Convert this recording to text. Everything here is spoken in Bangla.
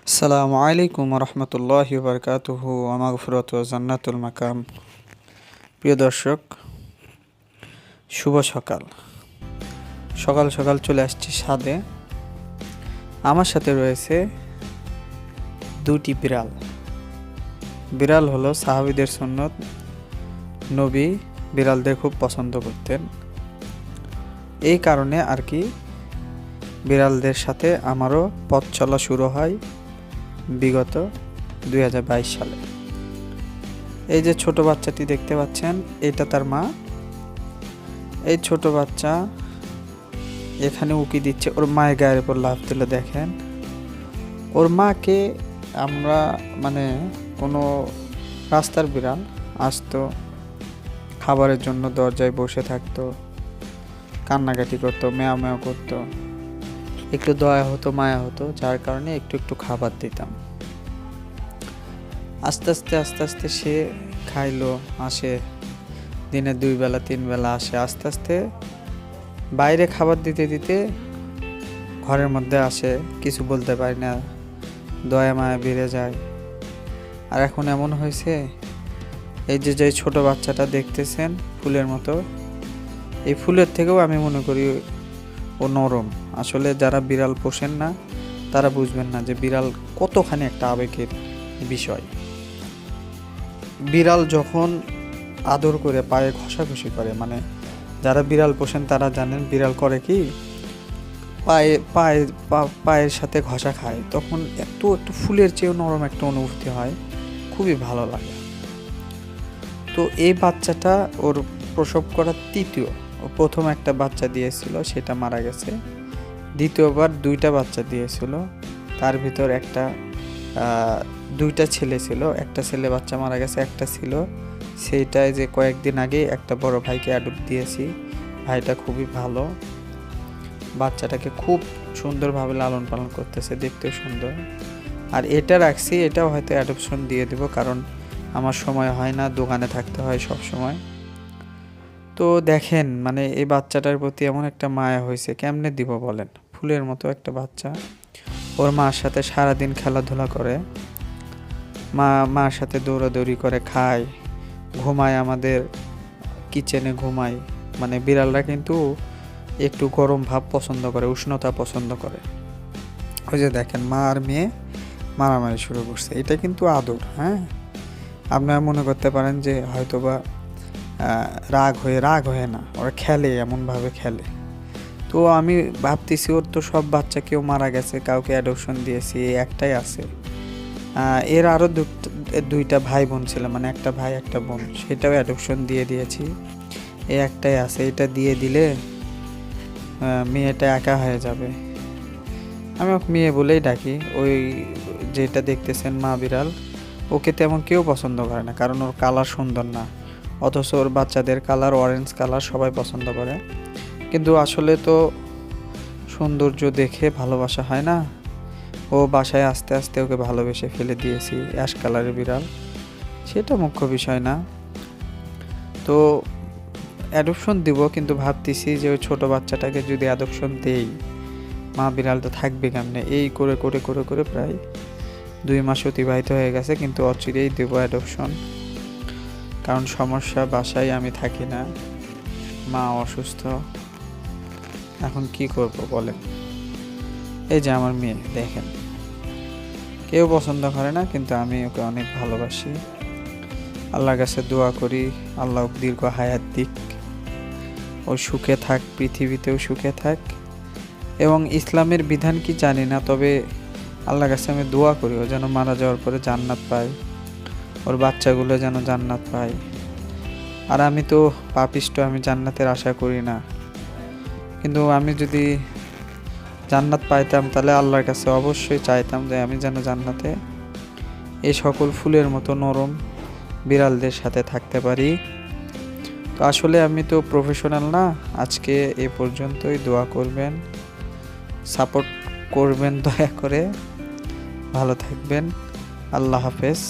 আসসালামু আলাইকুম রহমতুল্লাহি বারকাতুহু মাগফিরাতু ওয়া জান্নাতুল মাকাম। প্রিয় দর্শক, শুভ সকাল। সকাল সকাল চলে আসছি ছাদে। আমার সাথে রয়েছে দুটি বিড়াল। বিড়াল হলো সাহাবীদের সুন্নত। নবী বিড়ালদের খুব পছন্দ করতেন, এই কারণে আর কি বিড়ালদের সাথে আমারও পথ চলা শুরু হয় বিগত 2022 সালে। এই যে ছোট বাচ্চাটি দেখতে পাচ্ছেন, এটা তার মা। এই ছোট বাচ্চা এখানে উকি দিচ্ছে, ওর মায়ের গায়ের উপর লাফ দিলে দেখেন। ওর মাকে আমরা কোনো রাস্তার বিড়াল আসতো, খাবারের জন্য দরজায় বসে থাকতো, কান্নাকাটি করতো, ম্যাও ম্যাও করতো, একটু দয়া হতো, মায়া হতো, যার কারণে একটু একটু খাবার দিতাম। আস্তে আস্তে সে খাইলো, আসে, দিনে 2 বেলা 3 বেলা আসে। আস্তে আস্তে বাইরে খাবার দিতে দিতে ঘরের মধ্যে আসে, কিছু বলতে পারি না, দয়া মায়া বেড়ে যায়। আর এখন এমন হয়েছে, এই যে ছোট বাচ্চাটা দেখতেছেন ফুলের মতো, এই ফুলের থেকেও আমি মনে করি ও নরম। আসলে যারা বিড়াল পোষেন না তারা বুঝবেন না যে বিড়াল কতখানি একটা আবেগের বিষয়। বিড়াল যখন আদর করে পায়ে ঘষাঘষি করে, যারা বিড়াল পোষেন তারা জানেন বিড়াল করে কি, পায়ের সাথে ঘষা খায়, তখন একটু ফুলের চেয়েও নরম একটা অনুভূতি হয়, খুবই ভালো লাগে। তো এই বাচ্চাটা ওর প্রসব করার প্রথম একটা বাচ্চা দিয়েছিল, সেটা মারা গেছে। দ্বিতীয়বার 2টা বাচ্চা দিয়েছিল, তার ভিতর দুইটা ছেলে ছিল, একটা ছেলে বাচ্চা মারা গেছে, একটা ছিল, সেইটাই যে কয়েকদিন আগে একটা বড় ভাইকে অ্যাডপ্ট দিয়েছি। ভাইটা খুবই ভালো, বাচ্চাটাকে খুব সুন্দরভাবে লালন পালন করতেছে, দেখতেও সুন্দর। আর এটা রাখছি, এটাও হয়তো অ্যাডপশন দিয়ে দেব, কারণ আমার সময় হয় না, দোকানে থাকতে হয় সব সময়। তো দেখেন, এই বাচ্চাটার প্রতি এমন একটা মায়া হয়েছে, কেমনে দিব বলেন? ফুলের মতো একটা বাচ্চা, ওর মার সাথে সারাদিন খেলাধুলা করে, মার সাথে দৌড়াদৌড়ি করে, খায়, ঘুমায়, আমাদের কিচেনে ঘুমায়। বিড়ালরা কিন্তু একটু গরম ভাব পছন্দ করে, উষ্ণতা পছন্দ করে। ওই যে দেখেন, মা আর মেয়ে মারামারি শুরু করছে, এটা কিন্তু আদর। হ্যাঁ, আপনারা মনে করতে পারেন যে হয়তোবা রাগ হয়ে না, ওরা খেলে, এমনভাবে খেলে। তো আমি ভাবতেছি, ওর তো সব বাচ্চা কেউ মারা গেছে, কাউকে অ্যাডপশন দিয়েছি, একটাই আছে। এর আরও 2টা ভাই বোন ছিল, একটা ভাই একটা বোন, সেটাও অ্যাডপশন দিয়ে দিয়েছি। এই একটাই আছে, এটা দিয়ে দিলে মেয়েটা একা হয়ে যাবে। আমি ওকে মেয়ে বলেই ডাকি। ওই যেটা দেখতেছেন মা বিড়াল, ওকে তেমন কেউ পছন্দ করে না, কারণ ওর কালার সুন্দর না। অথচ ওর বাচ্চাদের কালার অরেঞ্জ কালার সবাই পছন্দ করে, কিন্তু আসলে তো সৌন্দর্য দেখে ভালোবাসা হয় না। ও বাসায় আস্তে আস্তে ওকে ভালোবেসে ফেলে দিয়েছি, অ্যাশ কালারের বিড়াল, সেটা মুখ্য বিষয় না। তো অ্যাডপশন দিব, কিন্তু ভাবতেছি যে ওই ছোটো বাচ্চাটাকে যদি অ্যাডপশন দেই, মা বিড়ালটা থাকবে কেমনে? এই করে করে করে করে প্রায় 2 মাস অতিবাহিত হয়ে গেছে, কিন্তু অচিরেই দেবো অ্যাডপশন। কারণ সমস্যা, বাসায় আমি থাকি না, মা অসুস্থ, এখন কি করব বলেন? এই যে আমার মেয়ে দেখেন, কেউ পছন্দ করে না, কিন্তু আমি ওকে অনেক ভালোবাসি। আল্লাহর কাছে দোয়া করি, আল্লাহ দীর্ঘ হায়াত দিক, ও সুখে থাক, পৃথিবীতেও সুখে থাক। এবং ইসলামের বিধান কি জানি না, তবে আল্লাহর কাছে আমি দোয়া করি ও যেন মারা যাওয়ার পরে জান্নাত পায়, ওর বাচ্চাগুলো যেন জান্নাত পায়। আর আমি তো পাপিষ্ট, আমি জান্নাতের আশা করি না, কিন্তু আমি যদি জান্নাত পাইতাম তাহলে আল্লাহর কাছে অবশ্যই চাইতাম যে আমি যেন জান্নাতে এই সকল ফুলের মতো নরম বিড়ালদের সাথে থাকতে পারি। তো আসলে আমি তো প্রফেশনাল না। আজকে এ পর্যন্তই। দোয়া করবেন, সাপোর্ট করবেন দয়া করে। ভালো থাকবেন। আল্লাহ হাফেজ।